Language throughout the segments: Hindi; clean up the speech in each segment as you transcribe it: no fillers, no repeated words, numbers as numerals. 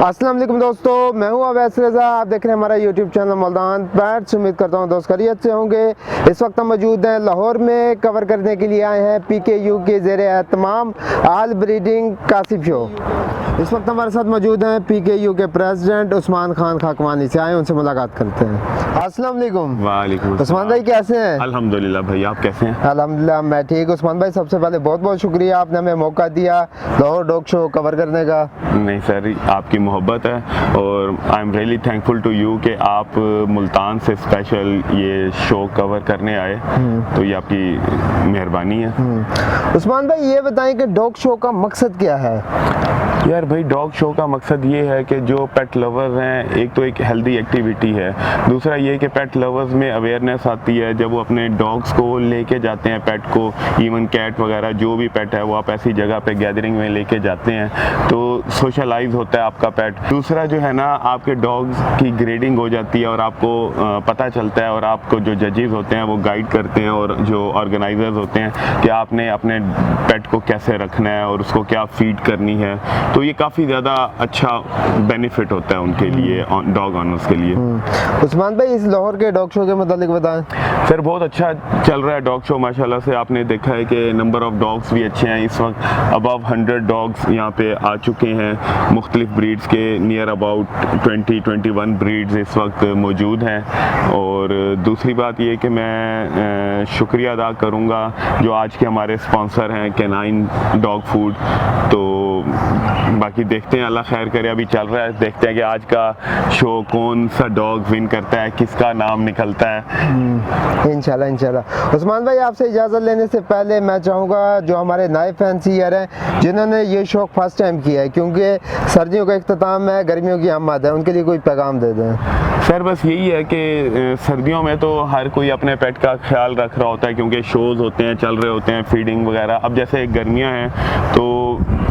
अस्सलाम वालेकुम दोस्तों, मैं हूं अवैस रज़ा। आप देख रहे हैं हमारा यूट्यूब चैनल मौलान पेट्स। उम्मीद करता हूं दोस्त खैरियत से होंगे। इस वक्त हम मौजूद हैं लाहौर में, कवर करने के लिए आए हैं PKU के ज़ेरे एहतमाम आल ब्रीडिंग कासिफ शो। इस वक्त हमारे साथ मौजूद हैं PKU के प्रेसिडेंट उस्मान खान खाकवानी से। आए उनसे मुलाकात करते हैं। अस्सलाम वालेकुम। वालेकुम उस्मान भाई कैसे हैं? अल्हम्दुलिल्लाह भाई, आप कैसे हैं? अल्हम्दुलिल्लाह मैं ठीक। उस्मान भाई सबसे पहले बहुत बहुत शुक्रिया, आपने हमें मौका दिया लाहौर डॉग शो कवर करने का। नहीं सर, आपकी मोहब्बत है और I am really thankful to you कि आप मुल्तान से स्पेशल ये शो कवर करने आए, तो ये आपकी मेहरबानी है। उस्मान भाई ये बताएं कि डॉग शो का मकसद क्या है? यार भाई, डॉग शो का मकसद ये है कि जो पेट लवर्स हैं, एक तो एक हेल्दी एक्टिविटी है, दूसरा ये कि पेट लवर्स में अवेयरनेस आती है जब वो अपने डॉग्स को लेके जाते हैं, पेट को, इवन कैट वगैरह जो भी पेट है वो आप ऐसी जगह पे गैदरिंग में लेके जाते हैं तो सोशलाइज होता है आपका पेट। दूसरा जो है ना, आपके डॉग्स की ग्रेडिंग हो जाती है और आपको पता चलता है, और आपको जो जजेस होते हैं वो गाइड करते हैं, और जो ऑर्गेनाइजर्स होते हैं कि आपने अपने पेट को कैसे रखना है और उसको क्या फीड करनी है, तो ये काफ़ी ज़्यादा अच्छा बेनिफिट होता है उनके लिए, डॉग ऑनर्स के लिए। उस्मान भाई इस लाहौर के डॉग शो के मुतालिक बताएं। सर बहुत अच्छा चल रहा है डॉग शो माशाल्लाह से। आपने देखा है कि नंबर ऑफ डॉग्स भी अच्छे हैं। इस वक्त अबव 100 डॉग्स यहाँ पे आ चुके हैं। मुख्तलिफ ब्रीड्स के नियर अबाउट 20-21 ब्रीड्स इस वक्त मौजूद हैं। और दूसरी बात ये कि मैं शुक्रिया अदा करूँगा जो आज के हमारे स्पॉन्सर हैं कैनाइन डॉग फूड। तो बाकी देखते हैं, अल्लाह खैर करे, अभी चल रहा है, देखते हैं कि आज का शो कौन सा डॉग विन करता है, किसका नाम निकलता है। इंशाल्लाह इंशाल्लाह। उस्मान भाई आपसे इजाज़त लेने से पहले मैं चाहूँगा जो हमारे नए फैंसियर हैं जिन्होंने ये शौक फर्स्ट टाइम किया है, क्योंकि सर्दियों का इख्तिताम है, गर्मियों की आमद है, उनके लिए कोई पैगाम दे दें। सर बस यही है कि सर्दियों में तो हर कोई अपने पेट का ख्याल रख रहा होता है क्योंकि शोज़ होते हैं, चल रहे होते हैं, फीडिंग वगैरह। अब जैसे गर्मियां हैं तो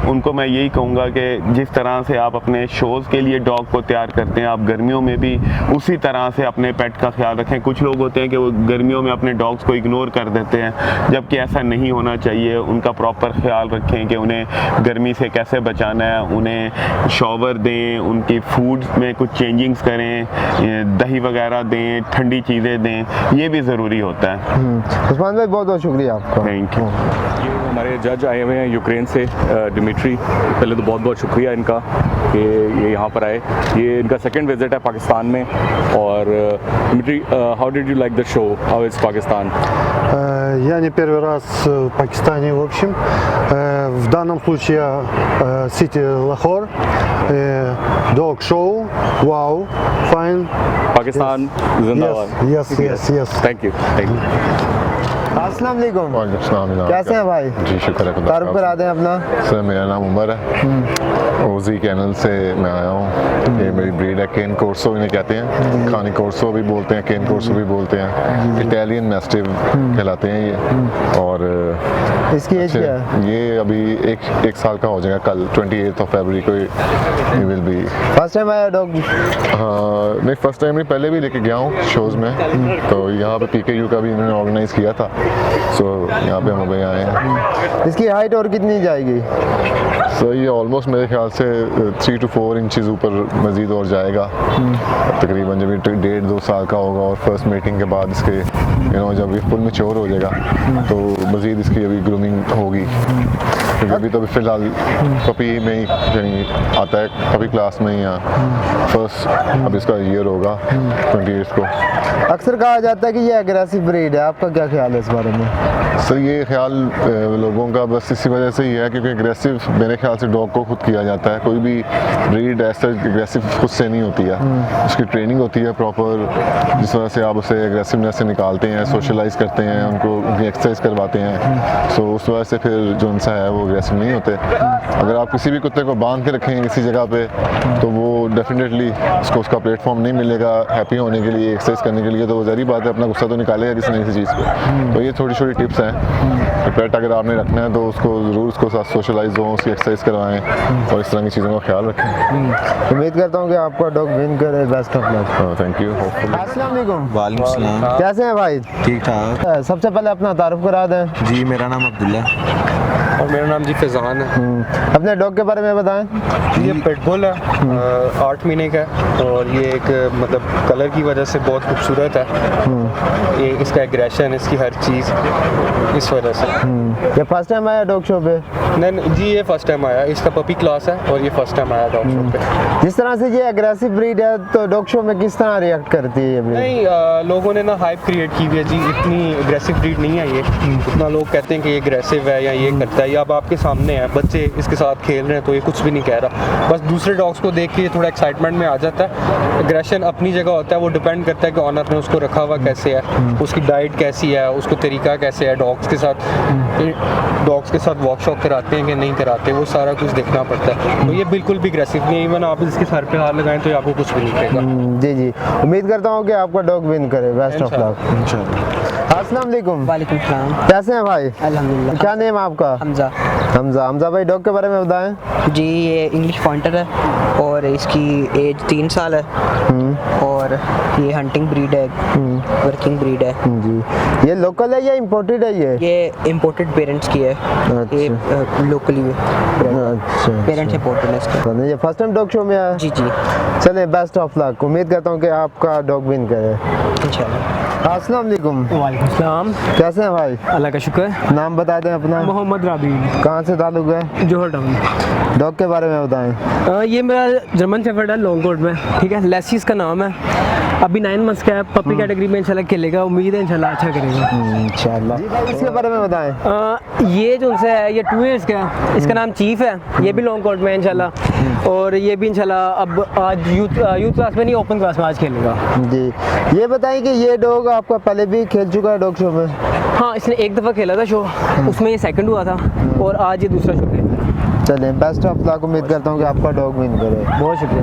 उनको मैं यही कहूँगा कि जिस तरह से आप अपने शोज़ के लिए डॉग को तैयार करते हैं, आप गर्मियों में भी उसी तरह से अपने पेट का ख्याल रखें। कुछ लोग होते हैं कि वो गर्मियों में अपने डॉग्स को इग्नोर कर देते हैं, जबकि ऐसा नहीं होना चाहिए। उनका प्रॉपर ख्याल रखें कि उन्हें गर्मी से कैसे बचाना है, उन्हें शॉवर दें, उनकी फूड में कुछ चेंजिंग्स करें, दही वगैरह दें, ठंडी चीज़ें दें, ये भी ज़रूरी होता है। उस्मान भाई बहुत बहुत शुक्रिया आपका। Thank you. हमारे जज आए हुए हैं यूक्रेन से, डिमिट्री। पहले तो बहुत बहुत शुक्रिया इनका कि ये यहाँ पर आए। ये इनका सेकंड विजिट है पाकिस्तान में। और Dmitry, how did you like the show? How is Pakistan? Я не первый раз в Пакистане, в общем. В данном случае City Lahore, Dog Show, wow, fine. Pakistan जिंदाबाद। Yes. Thank you. अस्सलाम वालेकुम। वालेकुम सलाम। कैसे हैं भाई? जी शुक्र है खुदा तारुफ का। करा दें अपना। सर मेरा नाम उमर है, ओजी कैनल से मैं आया हूँ। ये मेरी ब्रीड है, केन कोर्सो इन्हें कहते हैं, खानी कोर्सो भी बोलते हैं, केन कोर्सो भी बोलते हैं, इटालियन मैस्टिव कहलाते हैं ये। और इसकी एज क्या है? ये अभी एक साल का हो जाएगा कल 28 फरवरी को ये विल बी। फर्स्ट टाइम आया डॉग? हाँ नहीं, फर्स्ट टाइम नहीं, पहले भी लेके गया हूँ शोज़ में। तो यहाँ पे PKU का भी इन्होंने ऑर्गेनाइज़ किया था, सो यहाँ पे हम अभी आए हैं। इसकी हाइट और कितनी जाएगी? सो ये ऑलमोस्ट मेरे ख्याल से 3 to 4 इंचज़ ऊपर मज़ीद और जाएगा तकरीबन, जब ये 1.5-2 साल का होगा। और फर्स्ट मीटिंग के बाद इसके जब ये फुल मैच्योर हो जाएगा तो मज़ीद इसकी अभी ग्रूमिंग होगी, क्योंकि अभी तो फ़िलहाल पपी में ही यानी आता है, पपी क्लास में ही या फर्स्ट अब इसका ईयर होगा 28 को। अक्सर कहा जाता है कि ये एग्रेसिव ब्रीड है, आपका क्या ख्याल है इस बारे में? सर ये ख्याल लोगों का बस इसी वजह से ही है क्योंकि एग्रेसिव मेरे ख्याल से डॉग को खुद किया जाता है। कोई भी ब्रीड ऐसा एग्रेसिव खुद से नहीं होती है, उसकी ट्रेनिंग होती है प्रॉपर, जिस वजह से आप उसे एग्रेसिवनेस से निकालते हैं, सोशलाइज करते हैं, उनको उनकी एक्सरसाइज करवाते हैं। सो उस वजह से फिर जो उनसा है वो एग्रेसिव नहीं होते। अगर आप किसी भी कुत्ते को बांध के रखेंगे किसी जगह पे तो वो डेफिनेटली उसको उसका प्लेटफॉर्म नहीं मिलेगा हैप्पी होने के लिए, एक्सरसाइज करने के लिए। तो वो ज़ाहिर बात है अपना गुस्सा तो निकालेगा किसी न किसी चीज़ पे। तो ये छोटी छोटी टिप्स हैं। पेट अगर आपने रखना है तो उसको ज़रूर उसको साथ सोशलाइज हो, उसकी एक्सरसाइज करवाएं और इस तरह की चीज़ों का ख्याल रखें। उम्मीद करता हूँ कि आपका डॉग विन करे। Best of luck. Thank you. अस्सलाम वालेकुम। वालेकुम सलाम। कैसे हैं भाई? ठीक ठाक। सबसे पहले अपना तारुफ करा दें। जी मेरा नाम अब्दुल्ला है। मेरा नाम जी फैज़ान है। अपने डॉग के बारे में बताएं। ये पिटबुल है, 8 महीने का है और ये एक मतलब कलर की वजह से बहुत खूबसूरत है। ये इसका एग्रेशन, इसकी हर चीज़ इस वजह से। ये फर्स्ट टाइम आया डॉग शो पे? नहीं जी, ये फर्स्ट टाइम आया, इसका पपी क्लास है और ये फर्स्ट टाइम आया डॉग शो पे। जिस तरह से ये एग्रेसिव ब्रीड है तो डॉग शो में किस तरह रिएक्ट करती है ये breed? नहीं, लोगों ने ना हाइप क्रिएट की हुई है जी, इतनी एग्रेसिव ब्रीड नहीं है ये। इतना लोग कहते हैं कि ये एग्रेसिव है या ये करता है, या अब आपके सामने है, बच्चे इसके साथ खेल रहे हैं तो ये कुछ भी नहीं कह रहा। बस दूसरे डॉग्स को देख के ये थोड़ा एक्साइटमेंट में आ जाता है। एग्रेशन अपनी जगह होता है, वो डिपेंड करता है कि ऑनर ने उसको रखा हुआ कैसे है, उसकी डाइट कैसी है, उसको तरीका कैसे है। डॉग्स के साथ वॉक शॉक कराते हैं कि नहीं कराते, वो सारा कुछ देखना पड़ता है। तो ये बिल्कुल भी एग्रेसिव नहीं है। इवन आप इसके सर पे हाथ लगाएं तो ये आपको कुछ भी नहीं कहेगा। जी जी, उम्मीद करता हूँ कि आपका डॉग विन करे। Best of luck. अस्सलाम वालेकुम। वालेकुम सलाम। कैसे हैं भाई? अल्हम्दुलिल्लाह। क्या नेम है आपका? हमजा। हमजा भाई, डॉग के बारे में बताएं। जी, ये इंग्लिश पॉइंटर है और इसकी एज 3 साल है और ये हंटिंग ब्रीड है, वर्किंग ब्रीड है। जी, ये लोकल है या इम्पोर्टेड है? ये इम्पोर्टेड पेरेंट्स की है, ये लोकली अच्छा, पेरेंट्स इम्पोर्टेड है इसका। तो ये फर्स्ट टाइम डॉग शो में आया? जी जी, चले, बेस्ट ऑफ लक। उम्मीद करता हूँ कि आपका डॉग विन करे। इंशाल्लाह। अस्सलाम वालेकुम। वालेकुम सलाम। कैसे हैं भाई? अल्लाह का शुक्र। नाम बता दें अपना। मोहम्मद राबी, कहाँ से ताल्लुक है? जोहर टाउन। डॉग के बारे में बताएं। ये मेरा जर्मन शेफर्ड है, लॉन्ग कोट में, ठीक है। लेसी इसका नाम है, अभी 9 मंथ्स का है, पपी कैटेगरी में इंशाल्लाह खेलेगा, उम्मीद है इंशाल्लाह अच्छा करेगा इंशाल्लाह। इसके बारे में बताएं। ये जो उनसे है, ये 2 इयर्स का है, इसका नाम चीफ है, ये भी लॉन्ग कोट में है इंशाल्लाह, और ये भी इंशाल्लाह अब आज यूथ क्लास में नहीं, ओपन क्लास में आज खेलेगा। जी, ये बताएं कि ये डॉग आपका पहले भी खेल चुका है डॉग शो में? हाँ, इसने एक दफ़ा खेला था शो, उसमें ये सेकंड हुआ था और आज ये दूसरा शो खेला। चलें, बेस्ट ऑफ लक। उम्मीद करता हूँ कि आपका डॉग विन करे। बहुत शुक्रिया।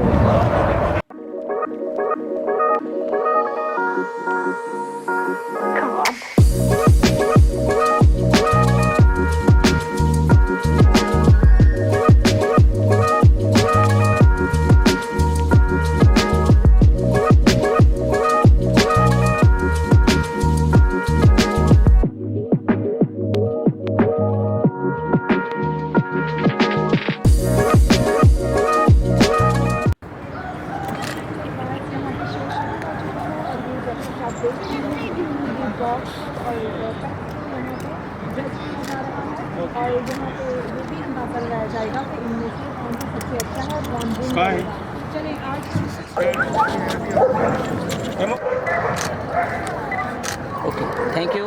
और यहाँ पे ये भी अंदाजा लगाया जाएगा कि इनमें से कौन सा सबसे अच्छा है और कौन विन। चलिए आज ओके, थैंक यू।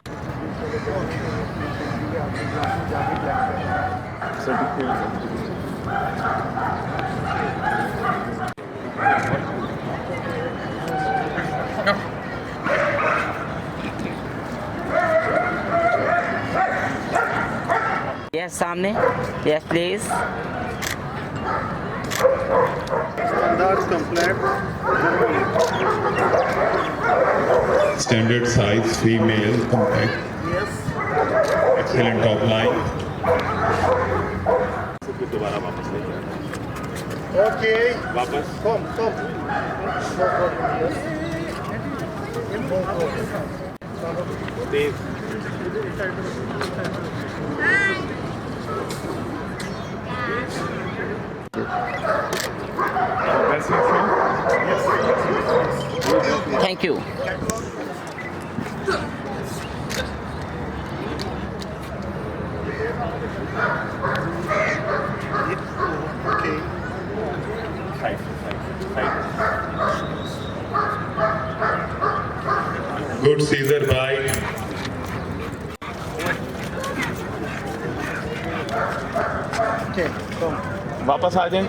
यस, सामने। Yes please. Standard size, female, compact. Yes. Excellent top line. Okay. वापस. तेज. Thank you. Good Caesar bite. वापस आ जाएं।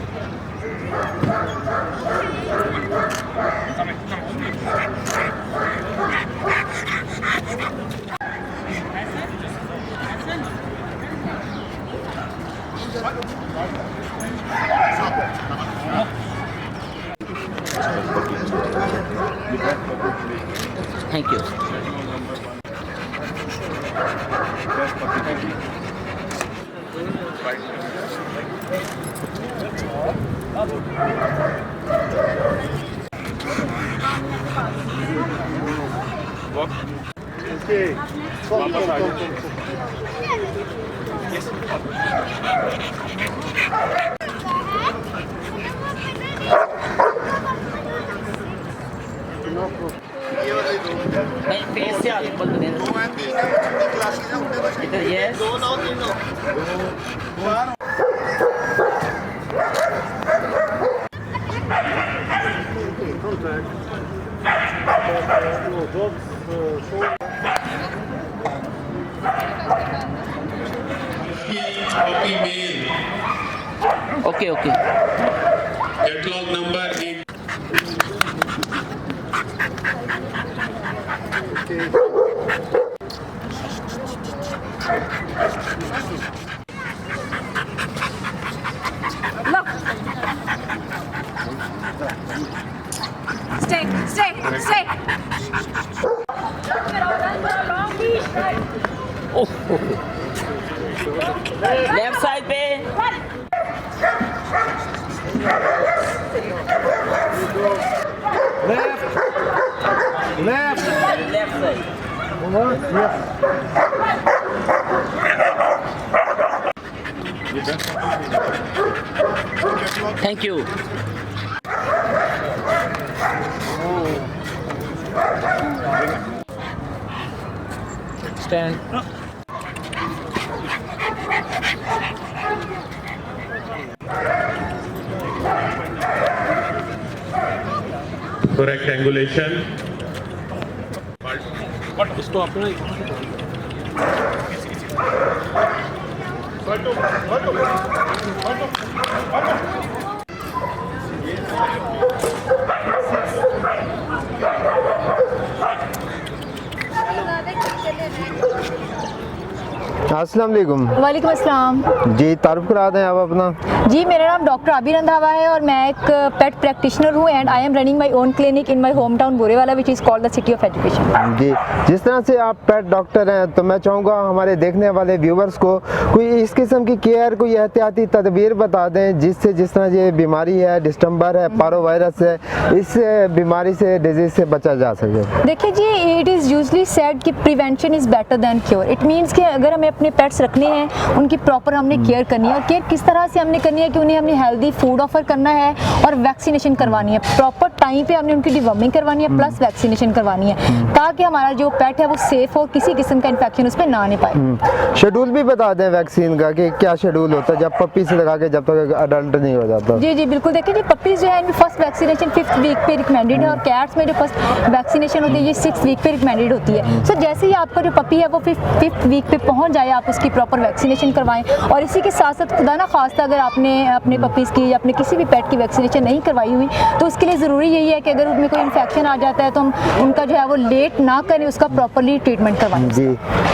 Thank you. वापस आ जाएं. Puppy male. Okay, okay. Catalog number 8. Stay. Left side पे left side thank you stand Correct angulation. अस्सलाम वालेकुम। वालेकुम अस्सलाम। जी तारुफ करा दें आप अपना। जी मेरा नाम डॉक्टर आबी रंधावा है और मैं एक पेट प्रैक्टिशनर हूँ and I am running my own clinic in my home town Burewala which is called the city of education. जी जिस तरह से आप पेट डॉक्टर हैं तो मैं चाहूँगा हमारे देखने वाले व्यूवर्स को कोई इस किस्म की केयर कोई एहतियाती तदबीर बता दें जिससे जिस तरह ये बीमारी है डिस्टेंबर है पारो वायरस है इस बीमारी से डिजीज़ से बचा जा सके। देखिए जी इट इज़ यूजली सेड कि prevention is better than cure. It means कि अगर हमें अपने पेट्स रखने हैं उनकी प्रॉपर हमने केयर करनी है और केयर किस तरह से हमने करनी है कि उन्हें हमने हेल्दी फूड ऑफर करना है और वैक्सीनेशन करवानी है प्रॉपर टाइम पे हमने उनकी डिवॉर्मिंग करवानी है प्लस वैक्सीनेशन करवानी है ताकि हमारा जो पेट है वो सेफ हो किसी किस्म का इन्फेक्शन उस पर ना आने पाए। शेड्यूल भी बता दें वैक्सीन का कि क्या शेड्यूल होता है जब पप्पी से लगा के जब तक अडल्ट नहीं हो जाता। जी जी बिल्कुल देखिए जी पप्पीज जो है इनकी फर्स्ट वैक्सीनेशन 5th वीक पे रिकमेंडेड है और कैट्स में जो फर्स्ट वैक्सीनेशन होती है ये 6th वीक पे रिकमेंडेड होती है। सो जैसे ही आपका जो पप्पी है वो 5th वीक पे पहुंच जाए आप उसकी प्रॉपर वैक्सीनेशन करवाएं और इसी के साथ साथ खुदा ना खास्ता अगर आपने अपने पपीज़ की या अपने किसी भी पेट की वैक्सीनेशन नहीं करवाई हुई तो उसके लिए ज़रूरी यही है कि अगर उनमें कोई इन्फेक्शन आ जाता है तो हम उनका जो है वो लेट ना करें उसका प्रॉपरली ट्रीटमेंट करवाएं। जी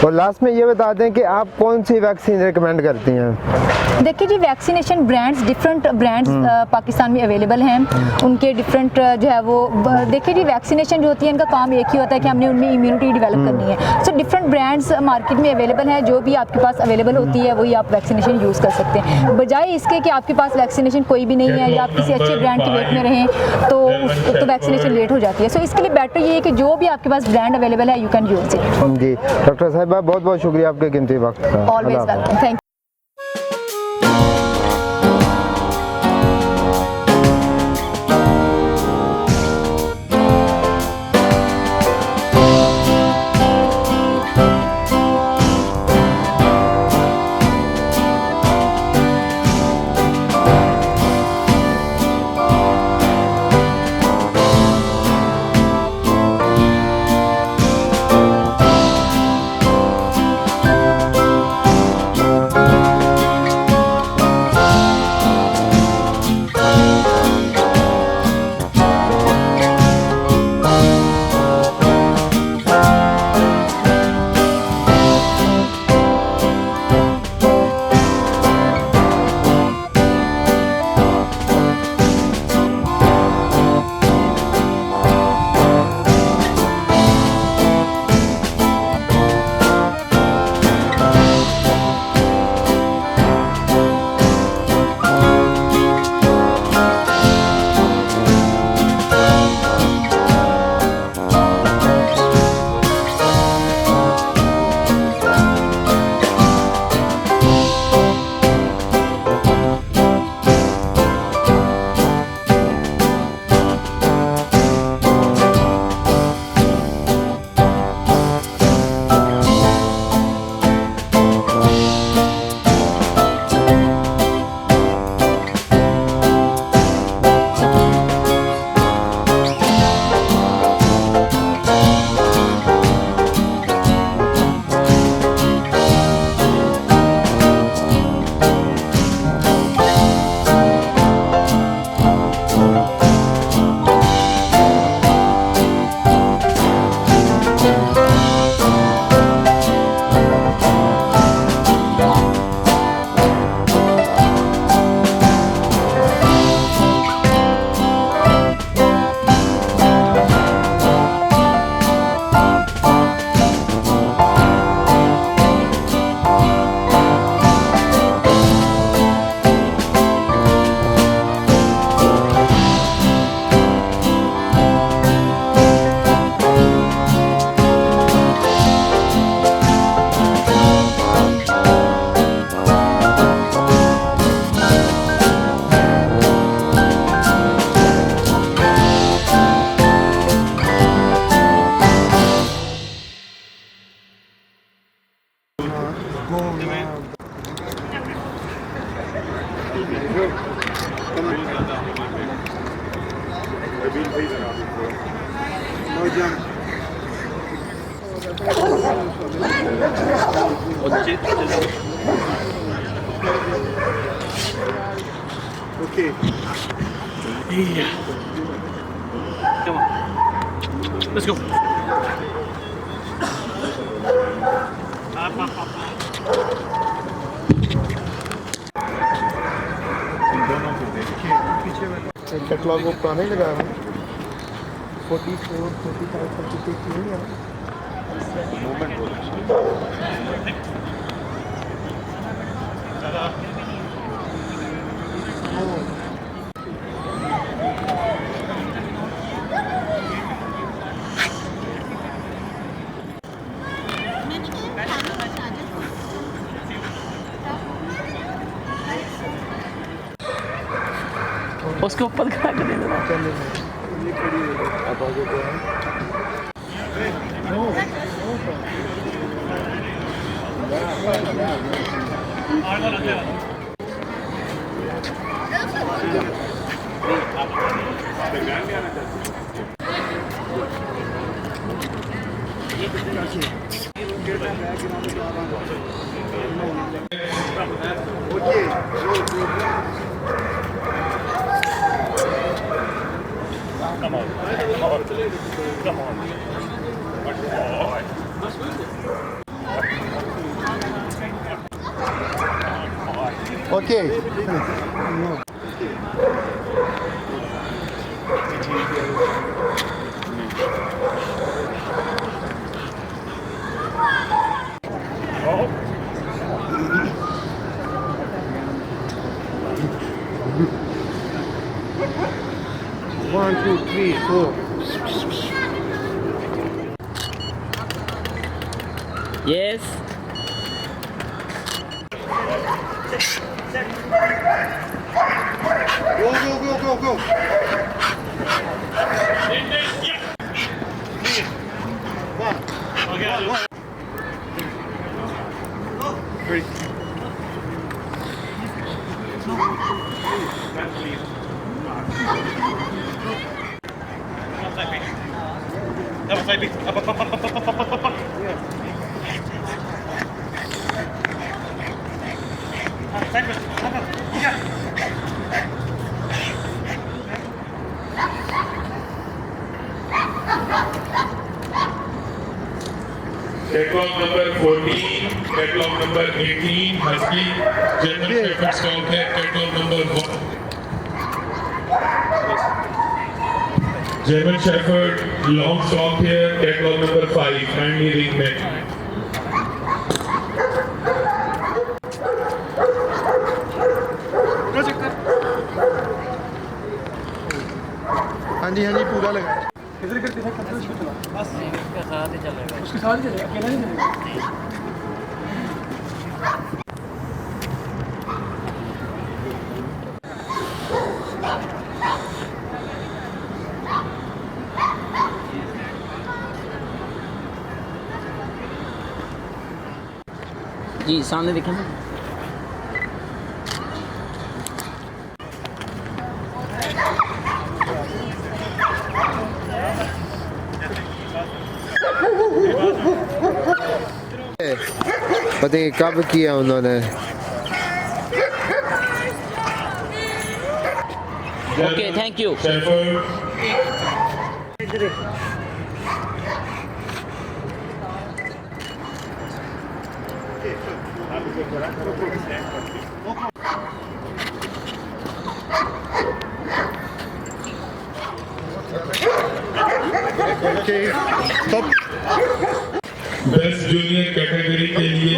और लास्ट में ये बता दें कि आप कौन सी वैक्सीन रिकमेंड करती हैं। देखिए जी vaccination brands different brands Pakistan में अवेलेबल हैं उनके डिफरेंट जो है वो देखिए जी वैक्सीनेशन जो होती है इनका काम एक ही होता है कि हमने उनमें इम्यूनिटी डेवलप करनी है। सो डिफरेंट ब्रांड्स मार्केट में अवेलेबल हैं जो भी आपके पास अवेलेबल होती है वही आप वैक्सीनेशन यूज़ कर सकते हैं बजाय इसके कि आपके पास वैक्सीनेशन कोई भी नहीं है या आप किसी अच्छे ब्रांड के वेट में रहें तो वैक्सीनेशन लेट हो जाती है। सो इसके लिए बेटर ये है कि जो भी आपके पास ब्रांड अवेलेबल है यू कैन यूज़ इट। जी डॉक्टर साहिबा बहुत बहुत शुक्रिया आपके कीमती वक्त का। Always welcome thank Let's go. Catalogue वो पुराने लगा है 44, 45, 46 नहीं है मूवमेंट बहुत अच्छा उसके ऊपर खड़ा कर देना। Okay One, two, three, four. Yes. Go. Catalog number 14, catalog number 18, Husky, German Shepherd stock है, catalog number 1. German Shepherd long stock here, catalog number 5, finally ring neck. हाँ जी पूरा लगा किधर करते हैं कंट्रोल उसको चला बस उसके साथ ही चलेगा उसके साथ ही चलेगा अकेला नहीं चलेगा जी सामने देखें ना पता नहीं कब किया उन्होंने okay thank you best junior category के लिए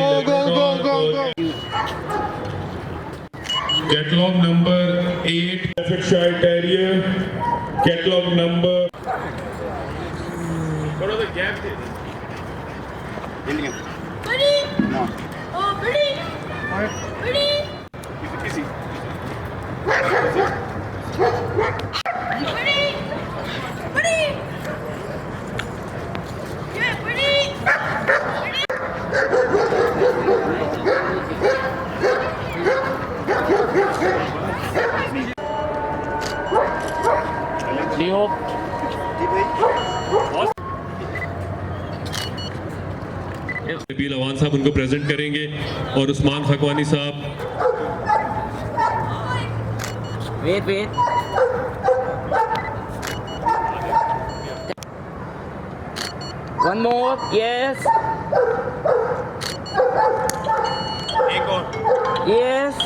catalogue number 8 Staffordshire Terrier, catalogue number थोड़ा सा गैप दे डी होप नबील अवान साहब उनको प्रेजेंट करेंगे और उस्मान फकवानी साहब वेट वन मोर यस एक और यस